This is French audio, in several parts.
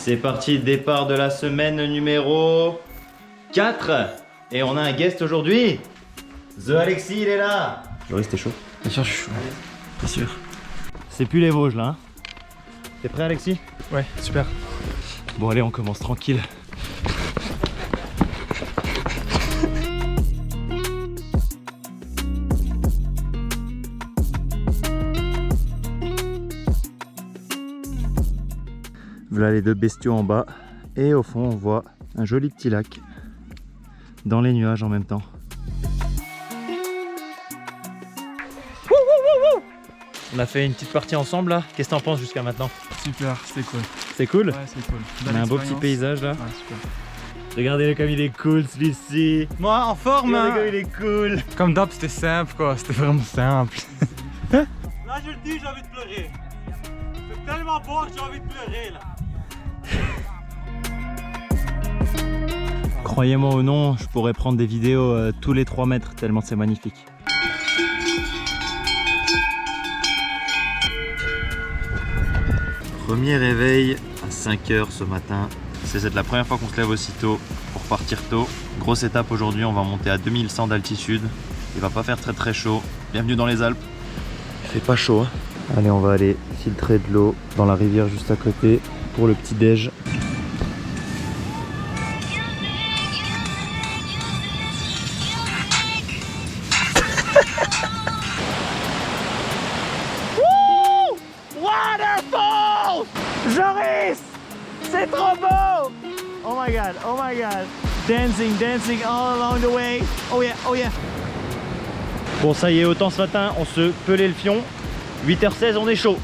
C'est parti, départ de la semaine numéro 4. Et on a un guest aujourd'hui. The Alexis, il est là. Joris, t'es chaud? Bien sûr, je suis chaud. Bien sûr. C'est plus les Vosges là. Hein. T'es prêt, Alexis? Ouais, super. Bon, allez, on commence tranquille. Voilà les deux bestiaux en bas. Et au fond, on voit un joli petit lac. Dans les nuages en même temps. On a fait une petite partie ensemble là. Qu'est-ce que t'en penses jusqu'à maintenant? Super, c'était cool. C'est cool? Ouais, c'est cool. On a un beau petit paysage là. Ouais, super. Regardez comme il est cool celui-ci. Moi, en forme, hein. Regardez comme il est cool. Comme d'hab, c'était simple quoi. C'était vraiment simple. Là, je le dis, j'ai envie de pleurer. C'est tellement beau que j'ai envie de pleurer là. Croyez-moi ou non, je pourrais prendre des vidéos tous les 3 mètres tellement c'est magnifique. Premier réveil à 5 h ce matin. C'est la première fois qu'on se lève aussitôt pour partir tôt. Grosse étape aujourd'hui, on va monter à 2100 d'altitude. Il va pas faire très chaud. Bienvenue dans les Alpes. Il fait pas chaud. Hein. Allez, on va aller filtrer de l'eau dans la rivière juste à côté pour le petit déj. Waterfall! Joris! C'est trop beau! Oh my god, oh my god. Dancing, dancing all along the way. Oh yeah, oh yeah. Bon, ça y est, autant ce matin, on se pelait le fion. 8h16, on est chaud.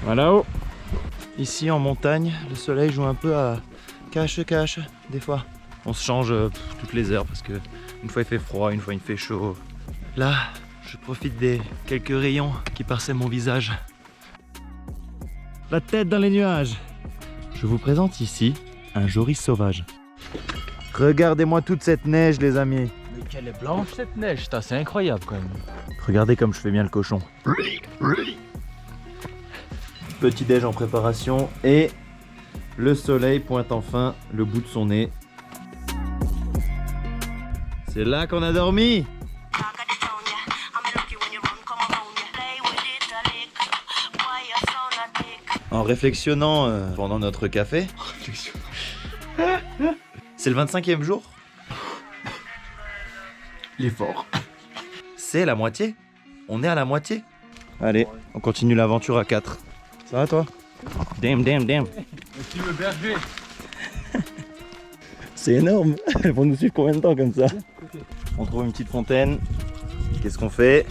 Voilà. Oh. Ici en montagne, le soleil joue un peu à cache-cache des fois. On se change toutes les heures parce que une fois il fait froid, une fois il fait chaud. Là, je profite des quelques rayons qui parsement mon visage. La tête dans les nuages. Je vous présente ici un Joris sauvage. Regardez-moi toute cette neige, les amis. Mais quelle est blanche cette neige, c'est incroyable quand même. Regardez comme je fais bien le cochon. Petit déj en préparation et le soleil pointe enfin le bout de son nez. C'est là qu'on a dormi. En réflexionnant pendant notre café. C'est le 25e jour. Il est fort. C'est la moitié. On est à la moitié. Allez, on continue l'aventure à 4. Ça va toi? Damn. Tu veux berger? C'est énorme. Elles vont nous suivre combien de temps comme ça? On trouve une petite fontaine. Qu'est-ce qu'on fait?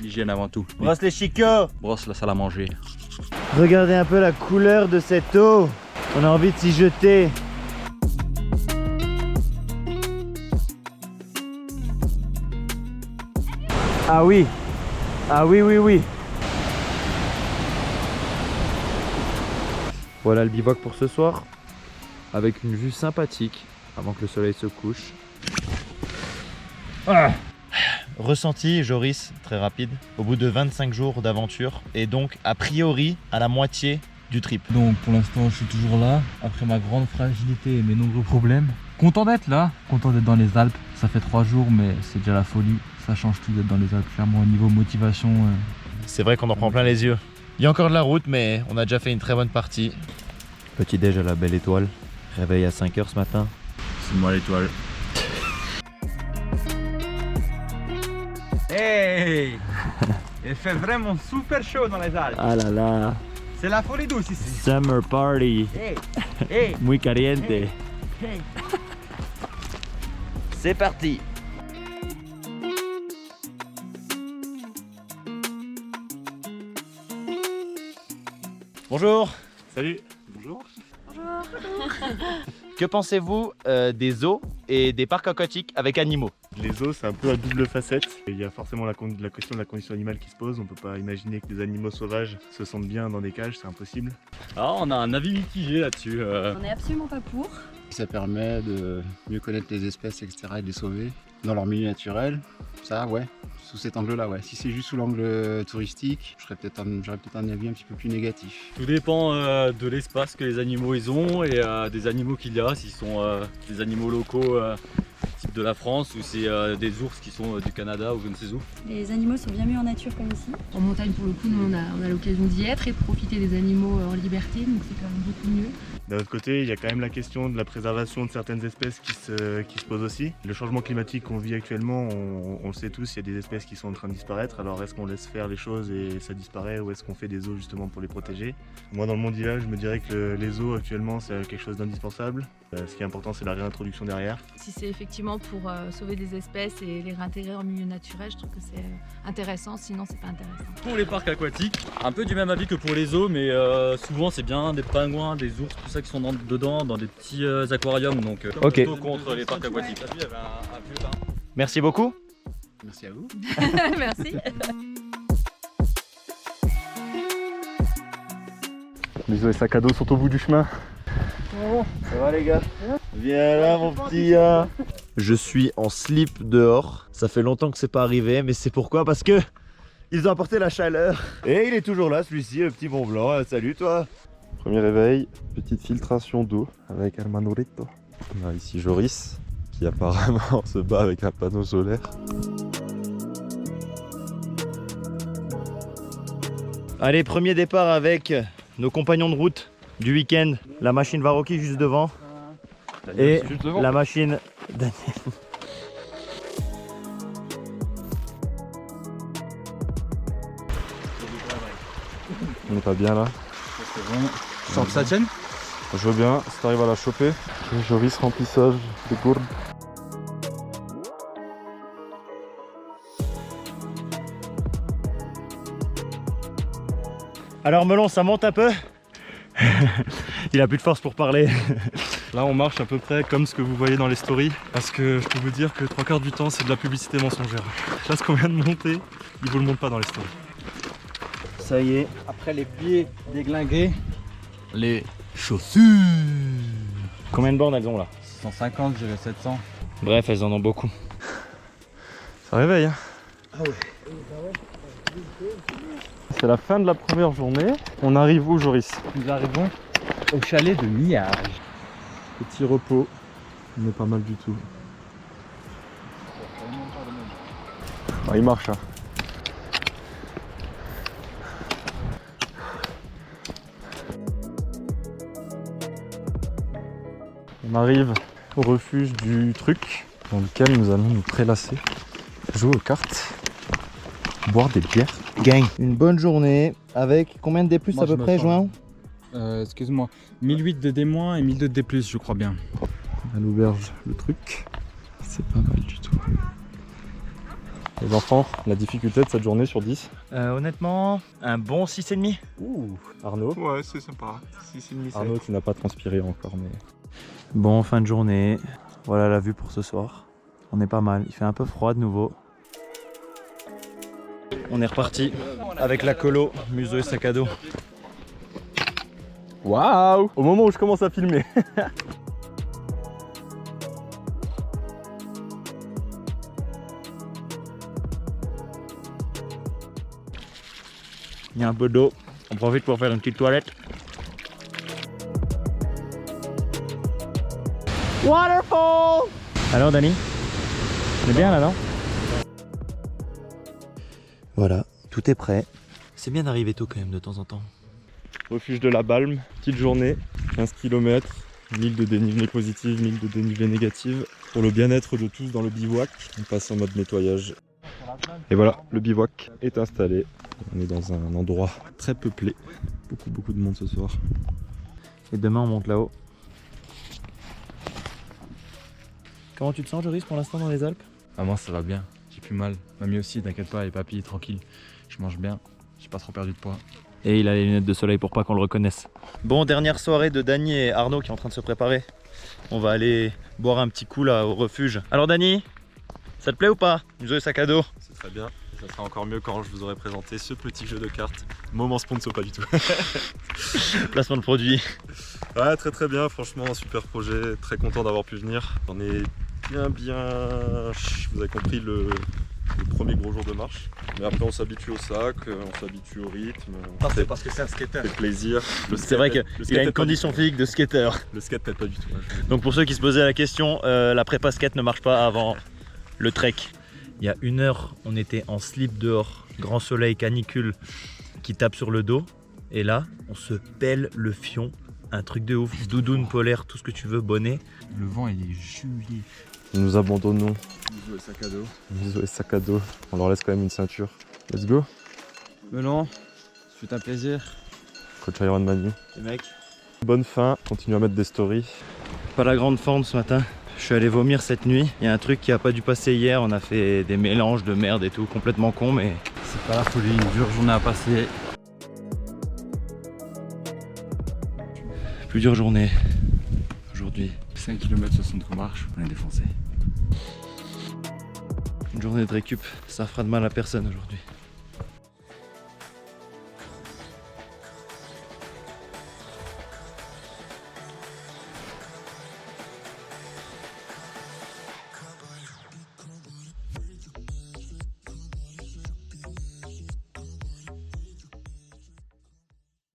L'hygiène avant tout. Brosse les chicots. Brosse la salle à manger. Regardez un peu la couleur de cette eau. On a envie de s'y jeter. Ah oui. Ah oui. Voilà le bivouac pour ce soir. Avec une vue sympathique avant que le soleil se couche. Ah. Ressenti, Joris, très rapide, au bout de 25 jours d'aventure et donc a priori à la moitié du trip. Donc pour l'instant je suis toujours là, après ma grande fragilité et mes nombreux problèmes. Content d'être là, content d'être dans les Alpes. Ça fait 3 jours mais c'est déjà la folie. Ça change tout d'être dans les Alpes, clairement au niveau motivation. C'est vrai qu'on en prend plein les yeux. Il y a encore de la route mais on a déjà fait une très bonne partie. Petit déj à la belle étoile, réveil à 5 h ce matin. C'est moi l'étoile. Hey! Il fait vraiment super chaud dans les Alpes. Ah là là, C'est la folie douce ici. summer party, Hey! muy caliente. Hey. C'est parti. Bonjour. Salut. Bonjour. Que pensez-vous des zoos et des parcs aquatiques avec animaux? Les zoos, c'est un peu à double facette. Il y a forcément la question de la condition animale qui se pose. On peut pas imaginer que des animaux sauvages se sentent bien dans des cages, c'est impossible. Alors on a un avis mitigé là-dessus. On n'est absolument pas pour. Ça permet de mieux connaître les espèces, etc. et de les sauver dans leur milieu naturel. Ça, ouais, sous cet angle-là, ouais. Si c'est juste sous l'angle touristique, j'aurais peut-être un avis un petit peu plus négatif. Tout dépend de l'espace que les animaux ils ont et des animaux qu'il y a, s'ils sont des animaux locaux type de la France ou c'est des ours qui sont du Canada ou je ne sais où. Les animaux sont bien mieux en nature comme ici. En montagne pour le coup, nous on a l'occasion d'y être et de profiter des animaux en liberté, donc c'est quand même beaucoup mieux. D'un autre côté, il y a quand même la question de la préservation de certaines espèces qui se pose aussi. Le changement climatique qu'on vit actuellement, on le sait tous, il y a des espèces qui sont en train de disparaître. Alors est-ce qu'on laisse faire les choses et ça disparaît ou est-ce qu'on fait des zoos justement pour les protéger? Moi dans le monde d'IA, je me dirais que les zoos actuellement c'est quelque chose d'indispensable. Ce qui est important c'est la réintroduction derrière. Si c'est effectivement pour sauver des espèces et les réintégrer en milieu naturel, je trouve que c'est intéressant, sinon c'est pas intéressant. Pour les parcs aquatiques, un peu du même avis que pour les zoos, mais souvent c'est bien des pingouins, des ours, tout ça qui sont dedans, dans des petits aquariums, donc plutôt contre les parcs aquatiques. Merci beaucoup. Merci à vous. Merci. Les sacs à dos sont au bout du chemin. Ça va les gars? Viens là mon petit. Je suis en slip dehors. Ça fait longtemps que c'est pas arrivé, mais c'est pourquoi? Parce que ils ont apporté la chaleur. Et il est toujours là celui-ci, le petit Mont Blanc. Salut toi. Premier réveil, petite filtration d'eau avec El Manurito. On a ici Joris qui apparemment se bat avec un panneau solaire. Allez, premier départ avec nos compagnons de route du week-end. La machine Varoki juste devant. Et la machine Daniel. On n'est pas bien là. Sans que ça tienne. Je veux bien, si t'arrives à la choper. Joris remplissage de gourde. Alors Melon, ça monte un peu. Il a plus de force pour parler. Là on marche à peu près comme ce que vous voyez dans les stories. Parce que je peux vous dire que 3/4 du temps c'est de la publicité mensongère. Là ce qu'on vient de monter, ils vous le montrent pas dans les stories. Ça y est. Après les pieds déglingués, les chaussures. Combien de bornes elles ont là? 150, je dirais 700. Bref, elles en ont beaucoup. Ça réveille hein. Ah ouais. C'est la fin de la première journée. On arrive où Joris? Nous arrivons au chalet de Miage. Petit repos. On est pas mal du tout. Ah, il marche hein. On arrive au refuge du truc dans lequel nous allons nous prélasser, jouer aux cartes, boire des bières. Gang. Une bonne journée avec combien de D+ Moi, à peu je me près, sens- João? Excuse-moi, 1008 de D- et 1002 de D+, je crois bien. À l'auberge, le truc, c'est pas mal du tout. Les enfants, la difficulté de cette journée sur 10? Honnêtement, un bon 6,5. Ouh, Arnaud. Ouais c'est sympa. Arnaud qui n'a pas transpiré encore mais... Bon, fin de journée. Voilà la vue pour ce soir. On est pas mal. Il fait un peu froid de nouveau. On est reparti avec la colo, museau et sac à dos. Waouh! Au moment où je commence à filmer. Il y a un peu d'eau. On profite pour faire une petite toilette. Waterfall! Alors Dani, on est bien là, non? Voilà, tout est prêt. C'est bien d'arriver tôt quand même de temps en temps. Refuge de la Balme, petite journée, 15 km, 1000 de dénivelé positive, 1000 de dénivelé négative. Pour le bien-être de tous dans le bivouac, on passe en mode nettoyage. Et voilà, le bivouac est installé. On est dans un endroit très peuplé. Beaucoup de monde ce soir. Et demain on monte là-haut. Comment tu te sens Joris pour l'instant dans les Alpes? Ah, moi ça va bien, j'ai plus mal. Mamie aussi, t'inquiète pas, et papy, tranquille. Je mange bien, j'ai pas trop perdu de poids. Et il a les lunettes de soleil pour pas qu'on le reconnaisse. Bon, dernière soirée de Dani et Arnaud qui est en train de se préparer. On va aller boire un petit coup là au refuge. Alors Dani, ça te plaît ou pas? Museau et sac à dos. C'est très bien. Ça sera encore mieux quand je vous aurai présenté ce petit jeu de cartes. Moment sponsor, pas du tout. Placement de produit. Ouais, très bien, franchement, super projet. Très content d'avoir pu venir. On est bien. Vous avez compris le premier gros jour de marche. Mais après, on s'habitue au sac, on s'habitue au rythme. C'est parce que c'est un skater. C'est plaisir. C'est vrai qu'il a une condition physique de skater. Le skate peut-être pas du tout. Donc pour ceux qui se posaient la question, la prépa skate ne marche pas avant le trek. Il y a 1 heure, on était en slip dehors, grand soleil, canicule qui tape sur le dos. Et là, on se pèle le fion, un truc de ouf, doudoune polaire, tout ce que tu veux, bonnet. Le vent il est gelé. Nous abandonnons. Bisous et sac à dos. Bisous et sac à dos. On leur laisse quand même une ceinture. Let's go. Mais non, c'est un plaisir. Coach Iron Manu. Les mecs, Bonne fin. Continue à mettre des stories. pas la grande forme ce matin. Je suis allé vomir cette nuit. Il y a un truc qui a pas dû passer hier. On a fait des mélanges de merde et tout, complètement con, mais C'est pas la folie, une dure journée à passer. plus dure journée aujourd'hui. 5 km 60 marche, on est défoncé. Une journée de récup, ça fera de mal à personne aujourd'hui.